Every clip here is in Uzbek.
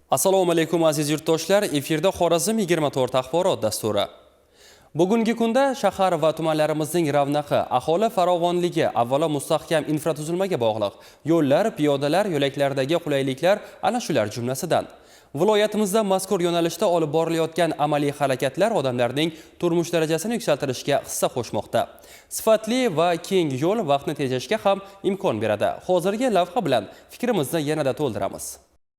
Assalomu alaykum aziz yurtdoshlar, efirda Xorazm 24 axborot dasturi. Bugungi kunda shahar va tumanlarimizning ravnaqi, aholi farovonligi avvalo mustahkam infratuzilmaga bog'liq. Yo'llar, piyodalar, yo'laklardagi qulayliklar ana shular jumlasidan. Viloyatimizda mazkur yo'nalishda olib borilayotgan amaliy harakatlar odamlarning turmush darajasini yuksaltirishga hissa qo'shmoqda. Sifatli va keng yo'l vaqtni tejashga ham imkon beradi. Hozirgi lavha bilan fikrimizni yanada to'ldiramiz.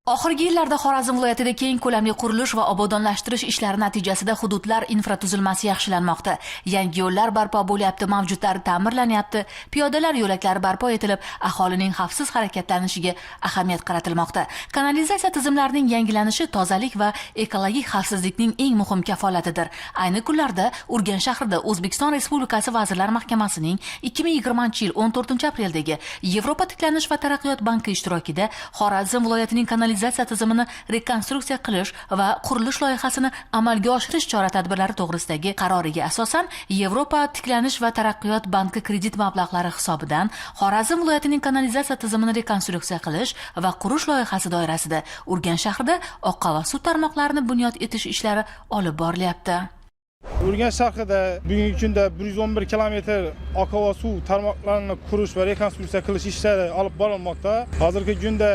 Oxirgi yillarda Xorazm viloyatida keng ko'lamli qurilish va obodonlashtirish ishlari natijasida hududlar infratuzilmasi yaxshilanmoqda. Yangi yo'llar barpo bo'lyapti, mavjudlari ta'mirlanyapti, piyodalar yo'laklari barpo etilib, aholining xavfsiz harakatlanishiga ahamiyat qaratilmoqda. Kanalizatsiya tizimlarining yangilanishi tozalik va ekologik xavfsizlikning eng muhim kafolatidir. Ayni kunlarda Urganch shahrida O'zbekiston Respublikasi Vazirlar Mahkamasining 2020-yil 14-apreldagi Yevropa tiklanish va taraqqiyot banki ishtirokida Xorazm viloyatining kanalizatsiya tizimini rekonstruksiya qilish va qurilish loyihasini amalga oshirish chora-tadbirlari to'g'risidagi qaroriga asosan Yevropa tiklanish va taraqqiyot banki kredit mablag'lari hisobidan Xorazm viloyatining kanalizatsiya tizimini rekonstruksiya qilish va qurish loyihasi doirasida Urganch shahrida oqova va suv tarmoqlarini bunyod etish ishlari olib borilyapti. Urganch shahrida bugungi kunda 111 kilometr oqova suv tarmoqlarini qurish va rekonstruksiya qilish ishlari olib borilmoqda. Hozirgi kunda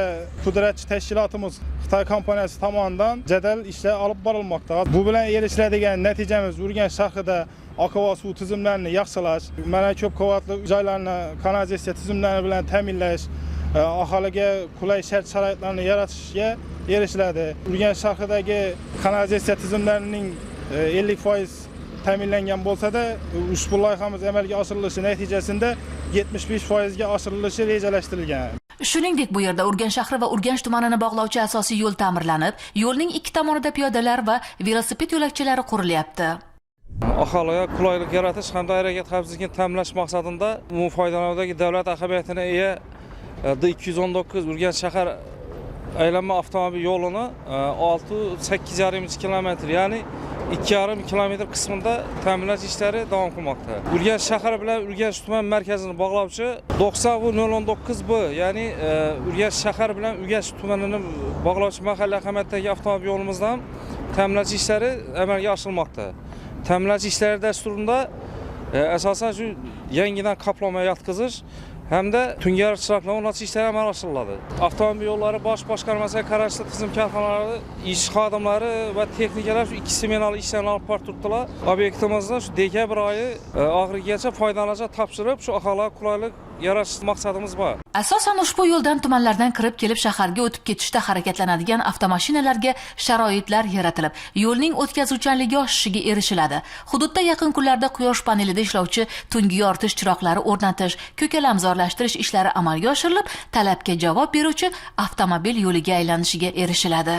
pudratchi tashkilotimiz Xitoy kompaniyasi tomonidan jadal ishlar olib borilmoqda. Bu bilan erishiladigan natijamiz Urganch shahrida oqova suv tizimlarini yaxshilash, mana ko'p qavatli joylarni kanalizatsiya tizimlari bilan ta'minlash, aholiga qulay shart-sharoitlarni yaratishga erishiladi. Urganch shahridagi kanalizatsiya tizimlarining 50% ta'minlangan bo'lsa-da, ushbu loyihamiz amalga oshirilishi natijasida 75% ga oshirilishi rejalashtirilgan. Shuningdek, bu yerda Urganch shahri va Urganch tumanini bog'lovchi asosiy yo'l ta'mirlanib, yo'lning ikki tomonida piyodalar va velosiped yo'lakchalari qurilyapti. Aholiga qulaylik yaratish hamda harakat xavfsizligini ta'minlash maqsadida umumiy foydalanuvdagi davlat ahamiyatini ega D219 Urganch shahar aylanma avtomobil yo'lini 8,5 kilometr, ya'ni 2,5 kilometr qismida ta'minlash ishlari davom qilmoqda. Urganch shahar bilan Urganch tuman markazini bog'lovchi 90/019B, ya'ni Urganch shahar bilan Urganch tumanini bog'lovchi mahalliy ahamiyatdagi avtomobil yo'limizdan ta'minlash ishlari amalga oshirilmoqda. Ta'minlash ishlari dasturida asosan shu yangidan qoplama yotqizish hamda tungi chiroqlar o'rnatish ishlari amalga oshiriladi. Avtomobil yo'llari bosh boshqarmasiga qarashli tizim korxonalari, ish xodimlari va texnikalar shu ikki smenali ishlarni olib borib turibdilar. Obyektimizni shu dekabr oyi oxirigacha foydalanishga topshirib, shu aholiga qulaylik yaratish maqsadimiz bor. Asosan ushbu yo'ldan tumanlardan kirib kelib shaharga o'tib ketishda harakatlanadigan avtomashinalarga sharoitlar yaratilib, yo'lning o'tkazuvchanligi oshishiga erishiladi. Hududda yaqin kunlarda quyosh panelida ishlovchi tungi yoritish chiroqlari o'rnatish, ko'kalamzorlashtirish ishlari amalga oshirilib, talabga javob beruvchi avtomobil yo'liga aylanishiga erishiladi.